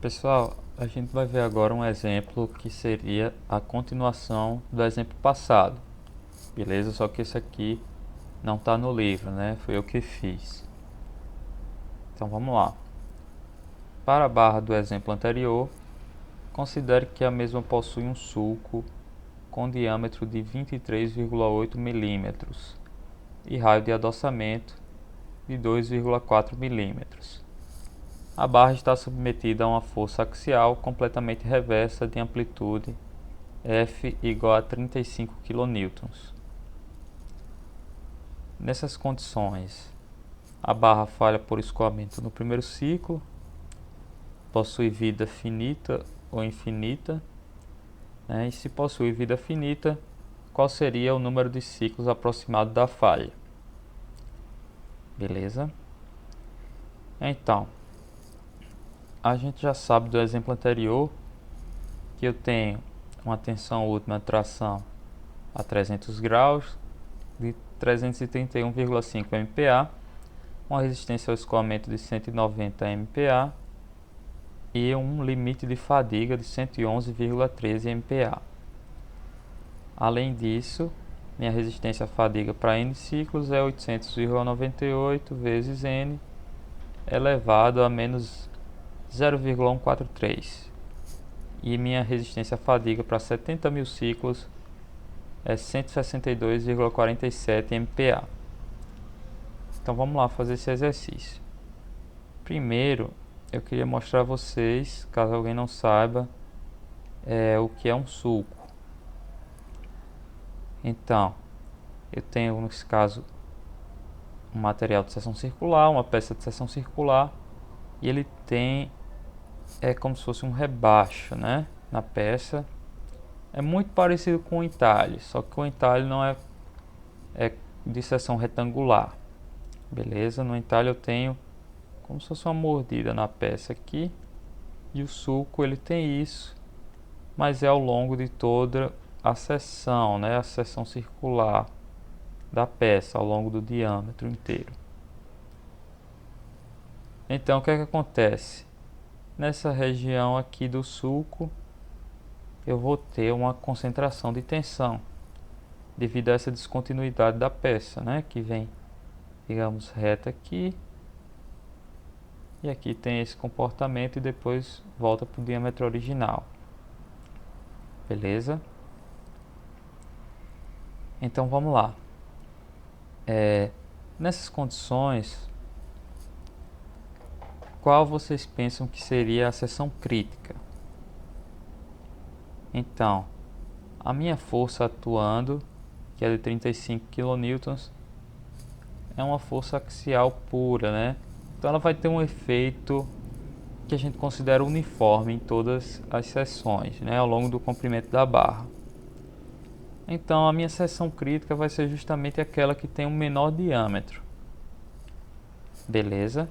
Pessoal, a gente vai ver agora um exemplo que seria a continuação do exemplo passado, beleza? Só que esse aqui não está no livro, né? Foi eu que fiz. Então vamos lá. Para a barra do exemplo anterior, considere que a mesma possui um sulco com diâmetro de 23,8 mm e raio de adoçamento de 2,4 mm. A barra está submetida a uma força axial completamente reversa de amplitude F igual a 35 kN. Nessas condições, a barra falha por escoamento no primeiro ciclo, possui vida finita ou infinita, né? E se possui vida finita, qual seria o número de ciclos aproximado da falha? Beleza? Então, a gente já sabe do exemplo anterior que eu tenho uma tensão última de tração a 300 graus de 331,5 MPa, uma resistência ao escoamento de 190 MPa e um limite de fadiga de 111,13 MPa. Além disso, minha resistência à fadiga para N ciclos é 800,98 vezes N elevado a menos 0,143. E minha resistência à fadiga para 70.000 ciclos é 162,47 MPa. Então vamos lá fazer esse exercício. Primeiro, eu queria mostrar a vocês, caso alguém não saiba, o que é um sulco. Então, eu tenho nesse caso um material de seção circular, uma peça de seção circular, e ele tem como se fosse um rebaixo, né, na peça. É muito parecido com o entalhe, só que o entalhe não é de seção retangular. Beleza? No entalhe eu tenho como se fosse uma mordida na peça aqui, e o sulco ele tem isso, mas é ao longo de toda a seção, né, a seção circular da peça, ao longo do diâmetro inteiro. Então o que é que acontece? Nessa região aqui do sulco eu vou ter uma concentração de tensão devido a essa descontinuidade da peça, né, que vem, digamos, reta aqui, e aqui tem esse comportamento e depois volta para o diâmetro original. Beleza? Então vamos lá. Nessas condições, qual vocês pensam que seria a seção crítica? Então, a minha força atuando, que é de 35 kN, é uma força axial pura, né? Então ela vai ter um efeito que a gente considera uniforme em todas as seções, né, ao longo do comprimento da barra. Então a minha seção crítica vai ser justamente aquela que tem um menor diâmetro. Beleza?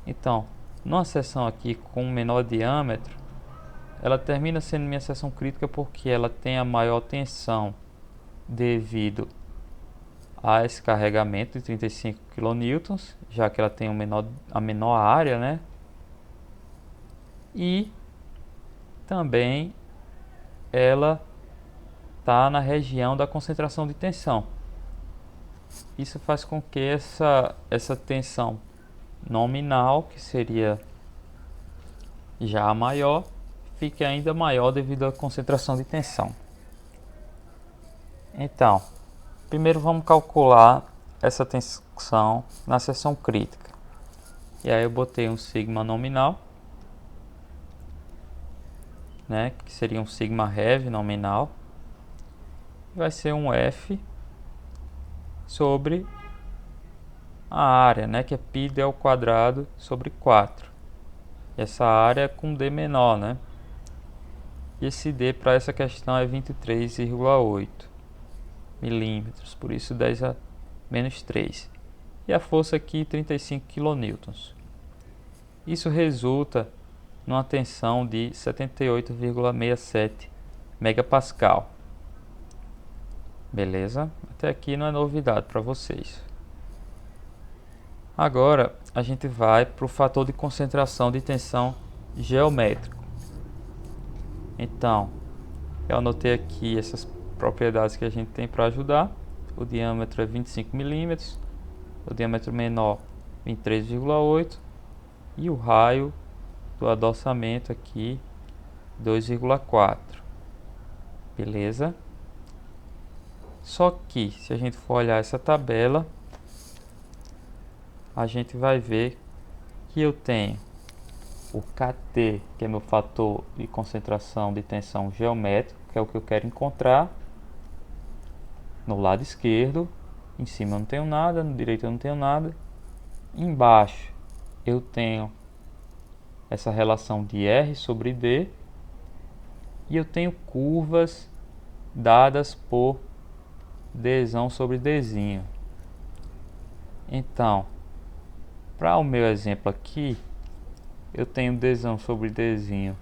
Então, numa seção aqui com menor diâmetro, ela termina sendo minha seção crítica porque ela tem a maior tensão devido a esse carregamento de 35 kN, já que ela tem a menor área, né? E também ela está na região da concentração de tensão. Isso faz com que essa tensão nominal, que seria já a maior, fique ainda maior devido à concentração de tensão. Então, primeiro vamos calcular essa tensão na seção crítica. E aí eu botei um sigma nominal, né, que seria um sigma rev nominal. Vai ser um F sobre a área, né, que é πd ao quadrado sobre 4. E essa área é com D menor, né? E esse D para essa questão é 23,8 milímetros, por isso 10 a menos 3. E a força aqui 35 kN. Isso resulta numa tensão de 78,67 megapascal. Beleza? Até aqui não é novidade para vocês. Agora a gente vai para o fator de concentração de tensão geométrico. Então, eu anotei aqui essas propriedades que a gente tem para ajudar. O diâmetro é 25 milímetros, o diâmetro menor 23,8 e o raio do adoçamento aqui 2,4. Beleza? Só que se a gente for olhar essa tabela, a gente vai ver que eu tenho o KT, que é meu fator de concentração de tensão geométrico, que é o que eu quero encontrar no lado esquerdo. Em cima eu não tenho nada, no direito eu não tenho nada. Embaixo eu tenho essa relação de R sobre D e eu tenho curvas dadas por Dzão sobre Dzinho. Então, para o meu exemplo aqui, eu tenho Dzão sobre Dzinho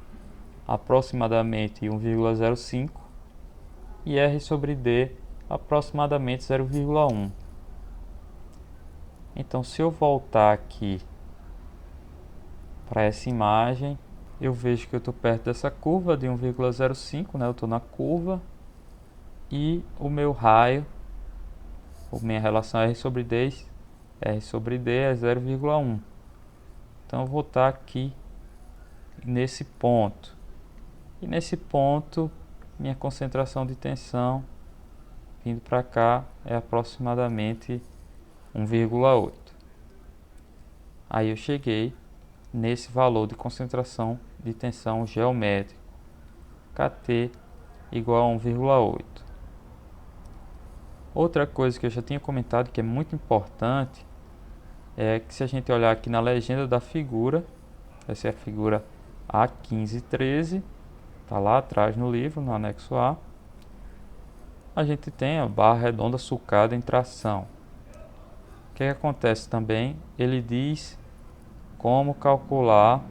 aproximadamente 1,05 e R sobre D aproximadamente 0,1. Então, se eu voltar aqui para essa imagem, eu vejo que eu estou perto dessa curva de 1,05, né? Eu estou na curva e o meu raio, a minha relação R sobre D é 0,1. Então eu vou estar aqui nesse ponto. E nesse ponto, minha concentração de tensão vindo para cá é aproximadamente 1,8. Aí eu cheguei nesse valor de concentração de tensão geométrico, KT igual a 1,8. Outra coisa que eu já tinha comentado que é muito importante é que se a gente olhar aqui na legenda da figura, essa é a figura A1513, está lá atrás no livro, no anexo A, a gente tem a barra redonda sulcada em tração. O que acontece também? Ele diz como calcular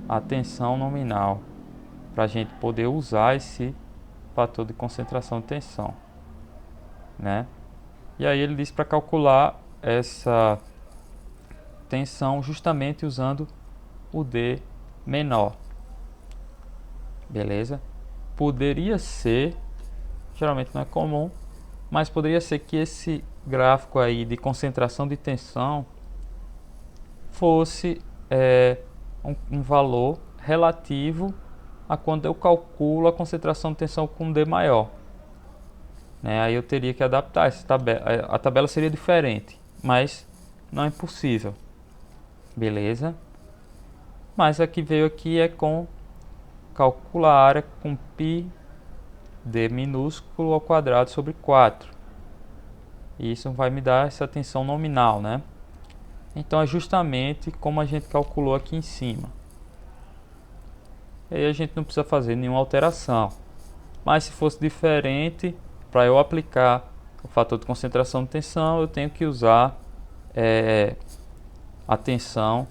a tensão nominal, para a gente poder usar esse fator de concentração de tensão, né? E aí ele diz para calcular essa tensão justamente usando o D menor. Beleza? Poderia ser, geralmente não é comum, mas poderia ser que esse gráfico aí de concentração de tensão fosse um valor relativo a quando eu calculo a concentração de tensão com D maior, né? Aí eu teria que adaptar essa tabela, a tabela seria diferente, mas não é impossível. Beleza? Mas a que veio aqui é com calcular a área com π d minúsculo ao quadrado sobre 4. E isso vai me dar essa tensão nominal, né? Então é justamente como a gente calculou aqui em cima. E aí a gente não precisa fazer nenhuma alteração. Mas se fosse diferente, para eu aplicar o fator de concentração de tensão, eu tenho que usar a tensão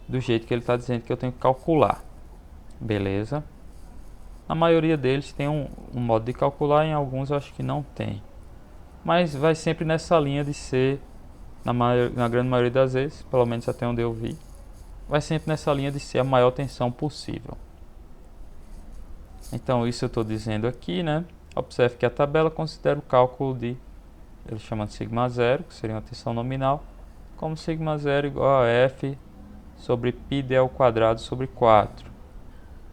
do jeito que ele está dizendo que eu tenho que calcular. Beleza? A maioria deles tem um modo de calcular, em alguns eu acho que não tem. Mas vai sempre nessa linha de ser, na grande maioria das vezes, pelo menos até onde eu vi, vai sempre nessa linha de ser a maior tensão possível. Então isso eu estou dizendo aqui, né? Observe que a tabela considera o cálculo de, ele chama de sigma zero, que seria uma tensão nominal, como sigma zero igual a F sobre πd ao quadrado sobre 4,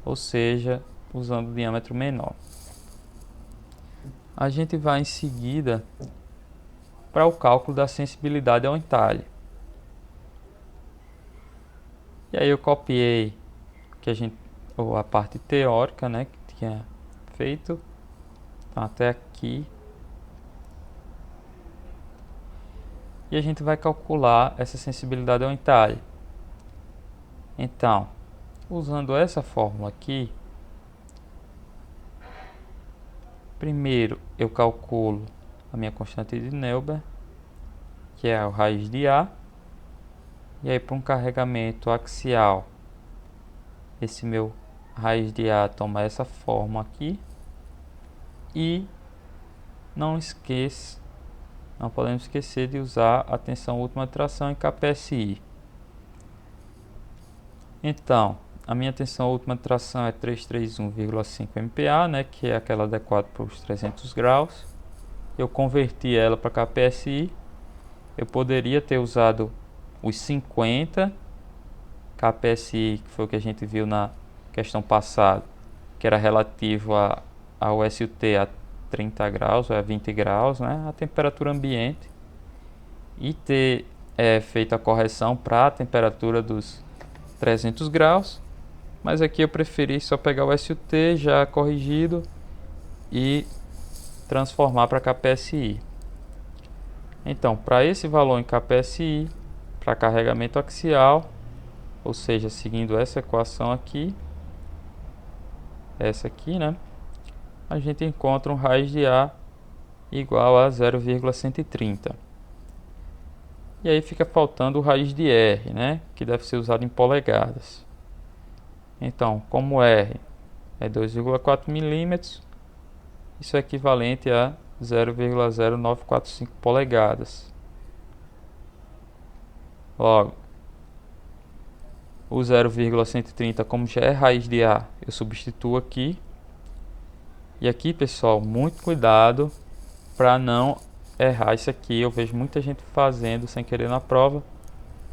ou seja, usando o diâmetro menor. A gente vai em seguida para o cálculo da sensibilidade ao entalhe. E aí eu copiei a parte teórica, né, que tinha feito, então, até aqui. E a gente vai calcular essa sensibilidade ao entalhe. Então, usando essa fórmula aqui, primeiro eu calculo a minha constante de Neubert, que é a raiz de A. E aí para um carregamento axial, esse meu raiz de A toma essa forma aqui. E não podemos esquecer de usar a tensão última de tração em kPSI. Então, a minha tensão última de tração é 331,5 MPa, né, que é aquela adequada para os 300 graus. Eu converti ela para kPSI. Eu poderia ter usado os 50 kPSI, que foi o que a gente viu na questão passada, que era relativo ao SUT a 30 graus ou a 20 graus, né, a temperatura ambiente, e ter feito a correção para a temperatura dos 300 graus. Mas aqui eu preferi só pegar o SUT já corrigido e transformar para kPSI. Então, para esse valor em kPSI, para carregamento axial, ou seja, seguindo essa equação aqui, essa aqui, né, a gente encontra um raiz de A igual a 0,130. E aí fica faltando o raiz de R, né, que deve ser usado em polegadas. Então, como R é 2,4 milímetros, isso é equivalente a 0,0945 polegadas. Logo, o 0,130, como já é raiz de A, eu substituo aqui. E aqui, pessoal, muito cuidado para não errar isso aqui. Eu vejo muita gente fazendo sem querer na prova,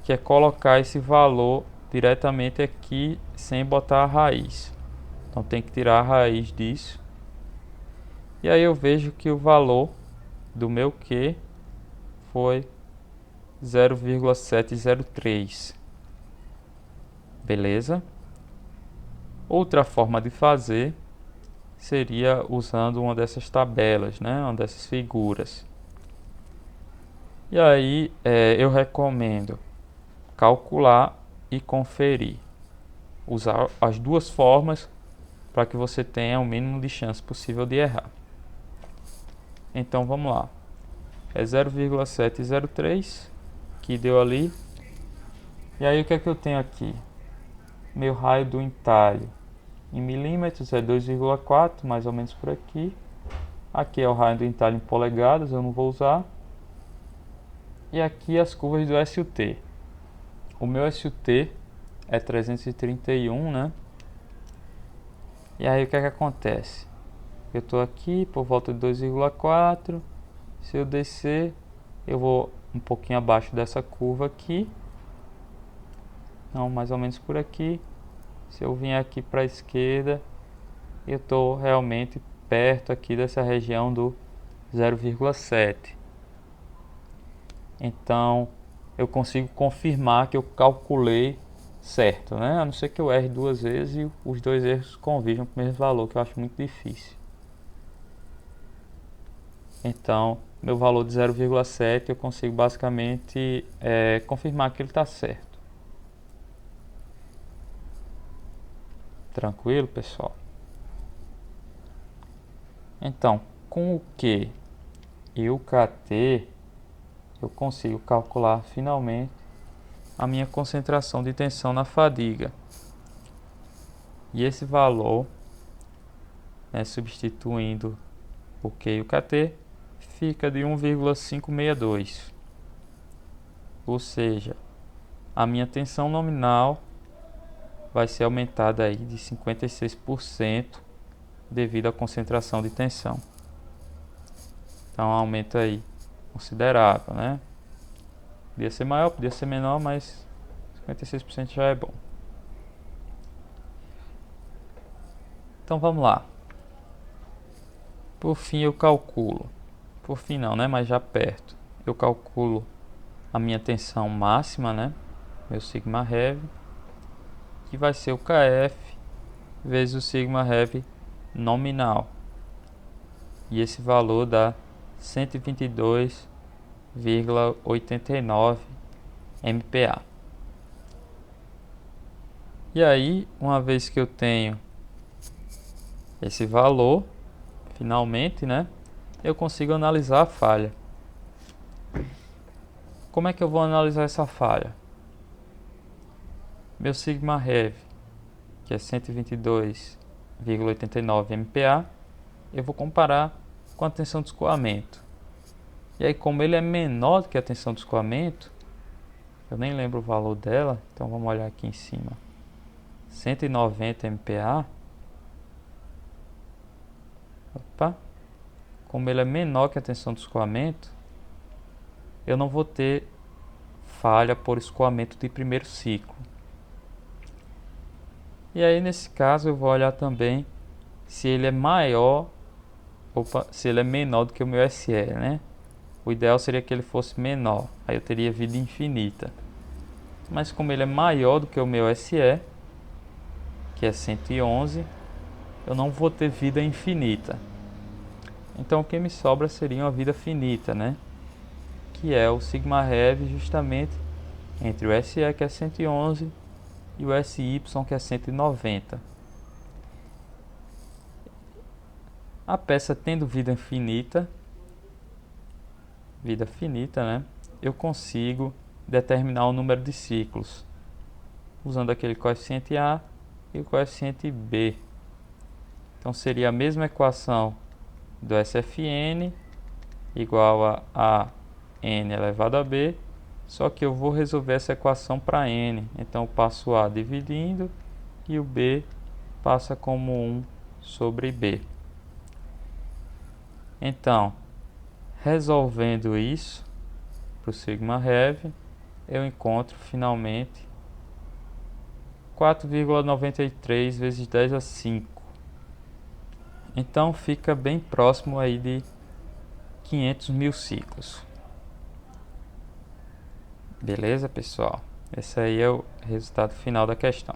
que é colocar esse valor diretamente aqui sem botar a raiz. Então tem que tirar a raiz disso. E aí eu vejo que o valor do meu Q foi 0,703. Beleza? Outra forma de fazer seria usando uma dessas tabelas, né? Uma dessas figuras. E aí eu recomendo calcular e conferir. Usar as duas formas para que você tenha o mínimo de chance possível de errar. Então vamos lá. É 0,703 que deu ali. E aí o que é que eu tenho aqui? Meu raio do entalhe em milímetros é 2,4, mais ou menos por aqui. Aqui é o raio do entalhe em polegadas, eu não vou usar. E aqui as curvas do SUT. O meu SUT é 331, né? E aí o que é que acontece? Eu estou aqui por volta de 2,4. Se eu descer, eu vou um pouquinho abaixo dessa curva aqui. Não, mais ou menos por aqui. Se eu vim aqui para a esquerda, eu estou realmente perto aqui dessa região do 0,7. Então, eu consigo confirmar que eu calculei certo, né? A não ser que eu erre duas vezes e os dois erros converjam para o mesmo valor, que eu acho muito difícil. Então, meu valor de 0,7 eu consigo basicamente confirmar que ele está certo. Tranquilo, pessoal? Então, com o Q e o KT, eu consigo calcular finalmente a minha concentração de tensão na fadiga. E esse valor, né, substituindo o Q e o KT, fica de 1,562. Ou seja, a minha tensão nominal vai ser aumentada aí de 56% devido à concentração de tensão. Então, um aumento aí considerável, né? Podia ser maior, podia ser menor, mas 56% já é bom. Então vamos lá. Por fim eu calculo. Por fim não, né? Mas já perto. Eu calculo a minha tensão máxima, né? Meu sigma heavy, que vai ser o KF vezes o sigma heavy nominal. E esse valor dá 122,89 MPa. E aí, uma vez que eu tenho esse valor, finalmente, né, eu consigo analisar a falha. Como é que eu vou analisar essa falha? Meu sigma heavy, que é 122,89 MPa, eu vou comparar com a tensão de escoamento. E aí, como ele é menor do que a tensão de escoamento, eu nem lembro o valor dela, então vamos olhar aqui em cima. 190 MPa, opa, como ele é menor que a tensão do escoamento, eu não vou ter falha por escoamento de primeiro ciclo. E aí nesse caso eu vou olhar também se ele é maior, se ele é menor do que o meu SE, né? O ideal seria que ele fosse menor, aí eu teria vida infinita. Mas como ele é maior do que o meu SE, que é 111, eu não vou ter vida infinita. Então o que me sobra seria uma vida finita, né? Que é o sigma rev justamente entre o SE, que é 111, e o SY, que é 190. A peça tendo vida finita, né? Eu consigo determinar o número de ciclos usando aquele coeficiente A e o coeficiente B. Então seria a mesma equação do SFN igual a N elevado a B, só que eu vou resolver essa equação para N. Então eu passo A dividindo e o B passa como 1 sobre B. Então, resolvendo isso para o sigma rev, eu encontro finalmente 4,93 vezes 10 a 5. Então fica bem próximo aí de 500 mil ciclos. Beleza, pessoal? Esse aí é o resultado final da questão.